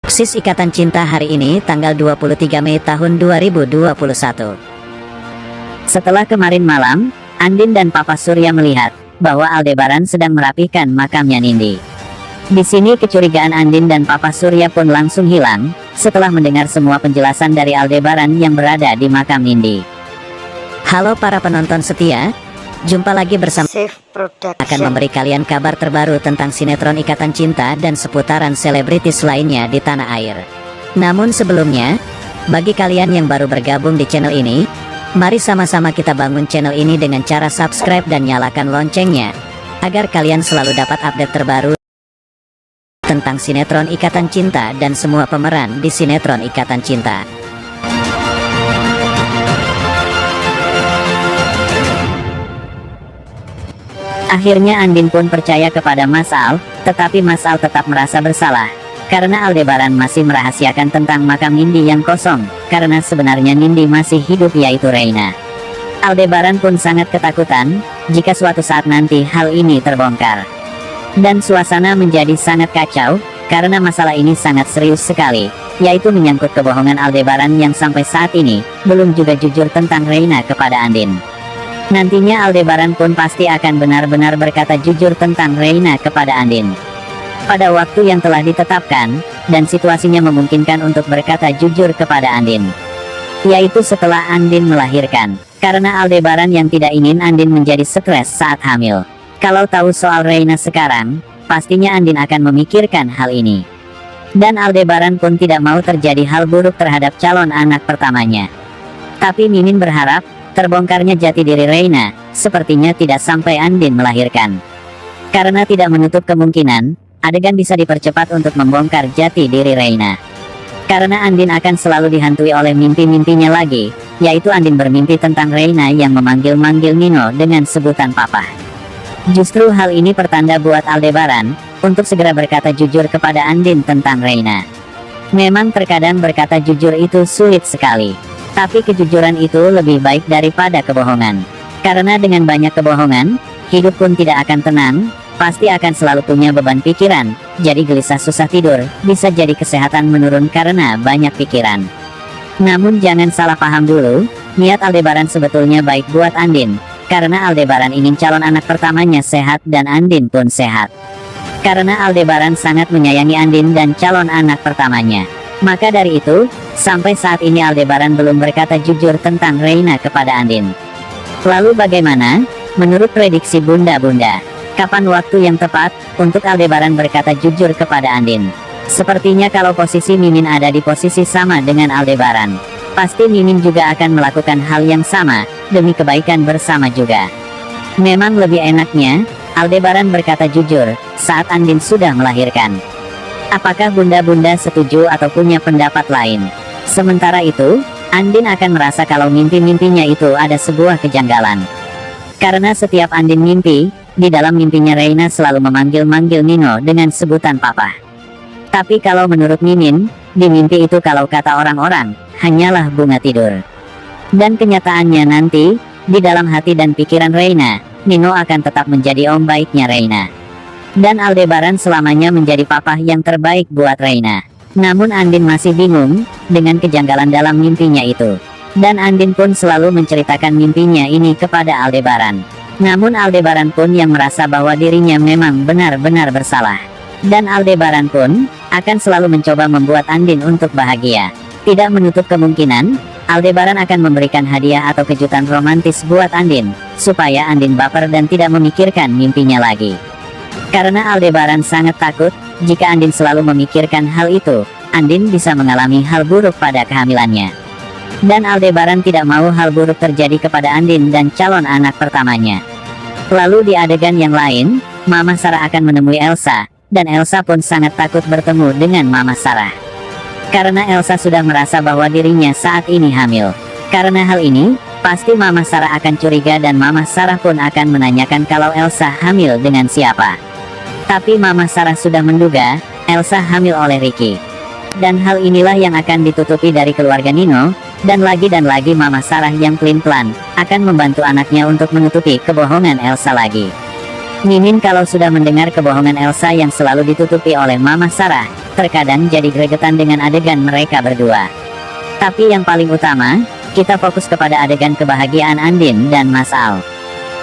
Sis Ikatan Cinta hari ini tanggal 23 Mei tahun 2021. Setelah kemarin malam, Andin dan Papa Surya melihat bahwa Aldebaran sedang merapihkan makamnya Nindi. Di sini kecurigaan Andin dan Papa Surya pun langsung hilang setelah mendengar semua penjelasan dari Aldebaran yang berada di makam Nindi. Halo para penonton setia, jumpa lagi bersama akan memberi kalian kabar terbaru tentang sinetron Ikatan Cinta dan seputaran selebritis lainnya di tanah air. Namun sebelumnya, bagi kalian yang baru bergabung di channel ini, mari sama-sama kita bangun channel ini dengan cara subscribe dan nyalakan loncengnya, agar kalian selalu dapat update terbaru tentang sinetron Ikatan Cinta dan semua pemeran di sinetron Ikatan Cinta. Akhirnya Andin pun percaya kepada Mas Al, tetapi Mas Al tetap merasa bersalah, karena Aldebaran masih merahasiakan tentang makam Nindi yang kosong, karena sebenarnya Nindi masih hidup yaitu Reina. Aldebaran pun sangat ketakutan, jika suatu saat nanti hal ini terbongkar. Dan suasana menjadi sangat kacau, karena masalah ini sangat serius sekali, yaitu menyangkut kebohongan Aldebaran yang sampai saat ini, belum juga jujur tentang Reina kepada Andin. Nantinya Aldebaran pun pasti akan benar-benar berkata jujur tentang Reina kepada Andin. Pada waktu yang telah ditetapkan, dan situasinya memungkinkan untuk berkata jujur kepada Andin. Yaitu setelah Andin melahirkan, karena Aldebaran yang tidak ingin Andin menjadi stres saat hamil. Kalau tahu soal Reina sekarang, pastinya Andin akan memikirkan hal ini. Dan Aldebaran pun tidak mau terjadi hal buruk terhadap calon anak pertamanya. Tapi Mimin berharap, terbongkarnya jati diri Reina, sepertinya tidak sampai Andin melahirkan. Karena tidak menutup kemungkinan, adegan bisa dipercepat untuk membongkar jati diri Reina. Karena Andin akan selalu dihantui oleh mimpi-mimpinya lagi, yaitu Andin bermimpi tentang Reina yang memanggil-manggil Nino dengan sebutan Papa. Justru hal ini pertanda buat Aldebaran, untuk segera berkata jujur kepada Andin tentang Reina. Memang terkadang berkata jujur itu sulit sekali. Tapi kejujuran itu lebih baik daripada kebohongan. Karena dengan banyak kebohongan, hidup pun tidak akan tenang, pasti akan selalu punya beban pikiran, jadi gelisah susah tidur, bisa jadi kesehatan menurun karena banyak pikiran. Namun jangan salah paham dulu, niat Aldebaran sebetulnya baik buat Andin, karena Aldebaran ingin calon anak pertamanya sehat dan Andin pun sehat. Karena Aldebaran sangat menyayangi Andin dan calon anak pertamanya. Maka dari itu, sampai saat ini Aldebaran belum berkata jujur tentang Reina kepada Andin. Lalu bagaimana, menurut prediksi bunda-bunda, kapan waktu yang tepat untuk Aldebaran berkata jujur kepada Andin? Sepertinya kalau posisi Mimin ada di posisi sama dengan Aldebaran, pasti Mimin juga akan melakukan hal yang sama, demi kebaikan bersama juga. Memang lebih enaknya, Aldebaran berkata jujur, saat Andin sudah melahirkan. Apakah bunda-bunda setuju atau punya pendapat lain? Sementara itu, Andin akan merasa kalau mimpi-mimpinya itu ada sebuah kejanggalan. Karena setiap Andin mimpi, di dalam mimpinya Reina selalu memanggil-manggil Nino dengan sebutan Papa. Tapi kalau menurut Mimin, di mimpi itu kalau kata orang-orang, hanyalah bunga tidur. Dan kenyataannya nanti, di dalam hati dan pikiran Reina, Nino akan tetap menjadi om baiknya Reina. Dan Aldebaran selamanya menjadi papa yang terbaik buat Reina. Namun Andin masih bingung, dengan kejanggalan dalam mimpinya itu. Dan Andin pun selalu menceritakan mimpinya ini kepada Aldebaran. Namun Aldebaran pun yang merasa bahwa dirinya memang benar-benar bersalah. Dan Aldebaran pun, akan selalu mencoba membuat Andin untuk bahagia. Tidak menutup kemungkinan, Aldebaran akan memberikan hadiah atau kejutan romantis buat Andin, supaya Andin baper dan tidak memikirkan mimpinya lagi. Karena Aldebaran sangat takut, jika Andin selalu memikirkan hal itu, Andin bisa mengalami hal buruk pada kehamilannya. Dan Aldebaran tidak mau hal buruk terjadi kepada Andin dan calon anak pertamanya. Lalu di adegan yang lain, Mama Sarah akan menemui Elsa, dan Elsa pun sangat takut bertemu dengan Mama Sarah. Karena Elsa sudah merasa bahwa dirinya saat ini hamil. Karena hal ini, pasti Mama Sarah akan curiga dan Mama Sarah pun akan menanyakan kalau Elsa hamil dengan siapa. Tapi Mama Sarah sudah menduga, Elsa hamil oleh Ricky. Dan hal inilah yang akan ditutupi dari keluarga Nino, dan lagi Mama Sarah yang pelin-pelan, akan membantu anaknya untuk menutupi kebohongan Elsa lagi. Mimin kalau sudah mendengar kebohongan Elsa yang selalu ditutupi oleh Mama Sarah, terkadang jadi gregetan dengan adegan mereka berdua. Tapi yang paling utama, kita fokus kepada adegan kebahagiaan Andin dan Mas Al.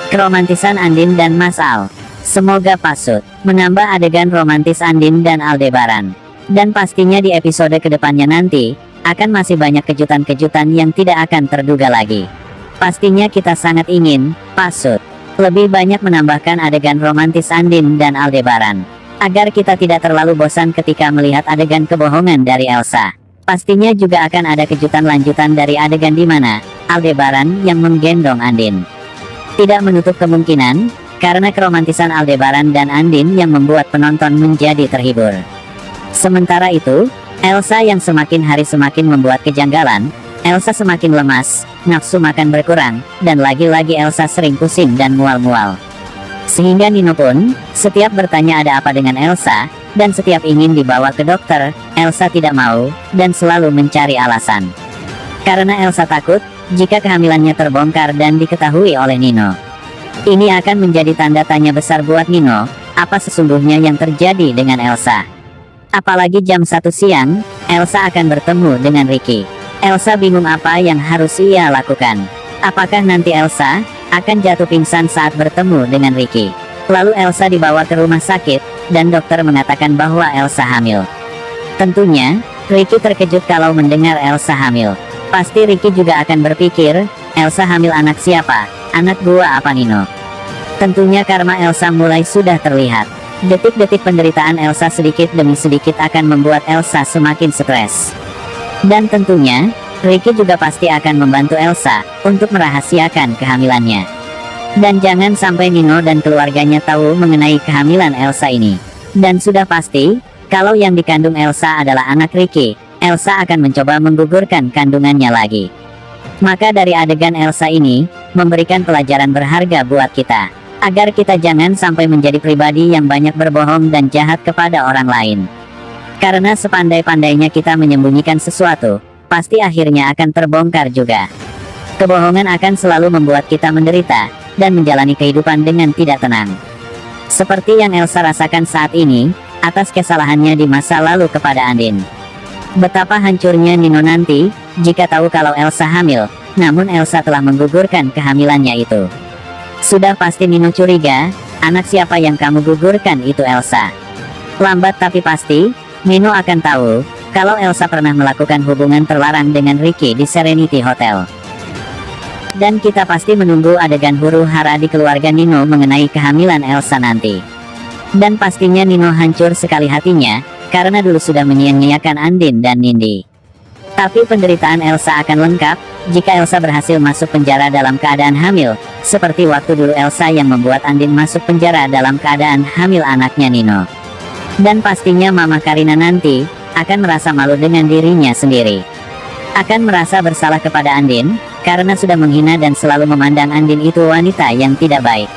Keromantisan Andin dan Mas Al. Semoga Pasut menambah adegan romantis Andin dan Aldebaran. Dan pastinya di episode kedepannya nanti, akan masih banyak kejutan-kejutan yang tidak akan terduga lagi. Pastinya kita sangat ingin, Pasut lebih banyak menambahkan adegan romantis Andin dan Aldebaran. Agar kita tidak terlalu bosan ketika melihat adegan kebohongan dari Elsa. Pastinya juga akan ada kejutan lanjutan dari adegan di mana Aldebaran yang menggendong Andin. Tidak menutup kemungkinan, karena keromantisan Aldebaran dan Andin yang membuat penonton menjadi terhibur. Sementara itu, Elsa yang semakin hari semakin membuat kejanggalan. Elsa semakin lemas, nafsu makan berkurang, dan lagi-lagi Elsa sering pusing dan mual-mual. Sehingga Nino pun, setiap bertanya ada apa dengan Elsa, dan setiap ingin dibawa ke dokter, Elsa tidak mau, dan selalu mencari alasan. Karena Elsa takut, jika kehamilannya terbongkar dan diketahui oleh Nino. Ini akan menjadi tanda tanya besar buat Nino, apa sesungguhnya yang terjadi dengan Elsa. Apalagi jam 1 siang, Elsa akan bertemu dengan Ricky. Elsa bingung apa yang harus ia lakukan. Apakah nanti Elsa akan jatuh pingsan saat bertemu dengan Ricky? Lalu Elsa dibawa ke rumah sakit, dan dokter mengatakan bahwa Elsa hamil. Tentunya, Ricky terkejut kalau mendengar Elsa hamil. Pasti Ricky juga akan berpikir, Elsa hamil anak siapa? Anak gua apa Nino? Tentunya karena Elsa mulai sudah terlihat. Detik-detik penderitaan Elsa sedikit demi sedikit akan membuat Elsa semakin stres. Dan tentunya, Ricky juga pasti akan membantu Elsa untuk merahasiakan kehamilannya. Dan jangan sampai Nino dan keluarganya tahu mengenai kehamilan Elsa ini. Dan sudah pasti, kalau yang dikandung Elsa adalah anak Ricky, Elsa akan mencoba menggugurkan kandungannya lagi. Maka dari adegan Elsa ini, memberikan pelajaran berharga buat kita. Agar kita jangan sampai menjadi pribadi yang banyak berbohong dan jahat kepada orang lain. Karena sepandai-pandainya kita menyembunyikan sesuatu, pasti akhirnya akan terbongkar juga. Kebohongan akan selalu membuat kita menderita, dan menjalani kehidupan dengan tidak tenang. Seperti yang Elsa rasakan saat ini, atas kesalahannya di masa lalu kepada Andin. Betapa hancurnya Nino nanti, jika tahu kalau Elsa hamil, namun Elsa telah menggugurkan kehamilannya itu. Sudah pasti Nino curiga, anak siapa yang kamu gugurkan itu Elsa. Lambat tapi pasti, Nino akan tahu, kalau Elsa pernah melakukan hubungan terlarang dengan Ricky di Serenity Hotel. Dan kita pasti menunggu adegan huru-hara di keluarga Nino mengenai kehamilan Elsa nanti. Dan pastinya Nino hancur sekali hatinya, karena dulu sudah menyia-nyiakan Andin dan Nindi. Tapi penderitaan Elsa akan lengkap, jika Elsa berhasil masuk penjara dalam keadaan hamil, seperti waktu dulu Elsa yang membuat Andin masuk penjara dalam keadaan hamil anaknya Nino. Dan pastinya Mama Karina nanti, akan merasa malu dengan dirinya sendiri. Akan merasa bersalah kepada Andin, karena sudah menghina dan selalu memandang Andin itu wanita yang tidak baik.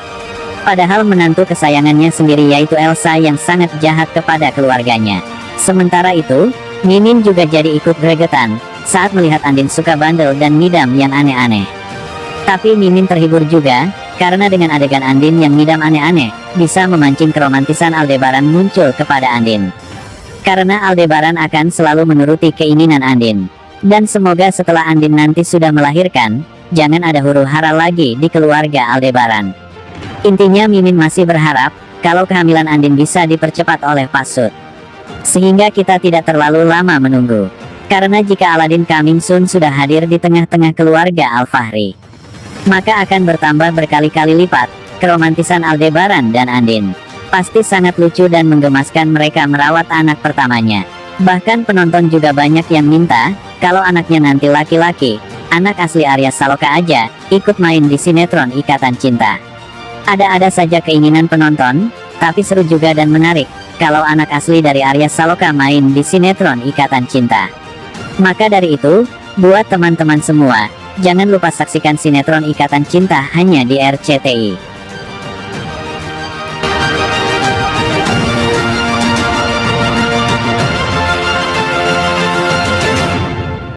Padahal menantu kesayangannya sendiri yaitu Elsa yang sangat jahat kepada keluarganya. Sementara itu, Mimin juga jadi ikut gregetan, saat melihat Andin suka bandel dan ngidam yang aneh-aneh. Tapi Mimin terhibur juga, karena dengan adegan Andin yang ngidam aneh-aneh, bisa memancing keromantisan Aldebaran muncul kepada Andin. Karena Aldebaran akan selalu menuruti keinginan Andin. Dan semoga setelah Andin nanti sudah melahirkan, jangan ada huru-hara lagi di keluarga Aldebaran. Intinya Mimin masih berharap, kalau kehamilan Andin bisa dipercepat oleh Pasut. Sehingga kita tidak terlalu lama menunggu. Karena jika Aladin Coming Soon sudah hadir di tengah-tengah keluarga Al-Fahri, maka akan bertambah berkali-kali lipat, keromantisan Aldebaran dan Andin. Pasti sangat lucu dan menggemaskan mereka merawat anak pertamanya. Bahkan penonton juga banyak yang minta, kalau anaknya nanti laki-laki, anak asli Arya Saloka aja, ikut main di sinetron Ikatan Cinta. Ada-ada saja keinginan penonton, tapi seru juga dan menarik, kalau anak asli dari Arya Saloka main di sinetron Ikatan Cinta. Maka dari itu, buat teman-teman semua, jangan lupa saksikan sinetron Ikatan Cinta hanya di RCTI.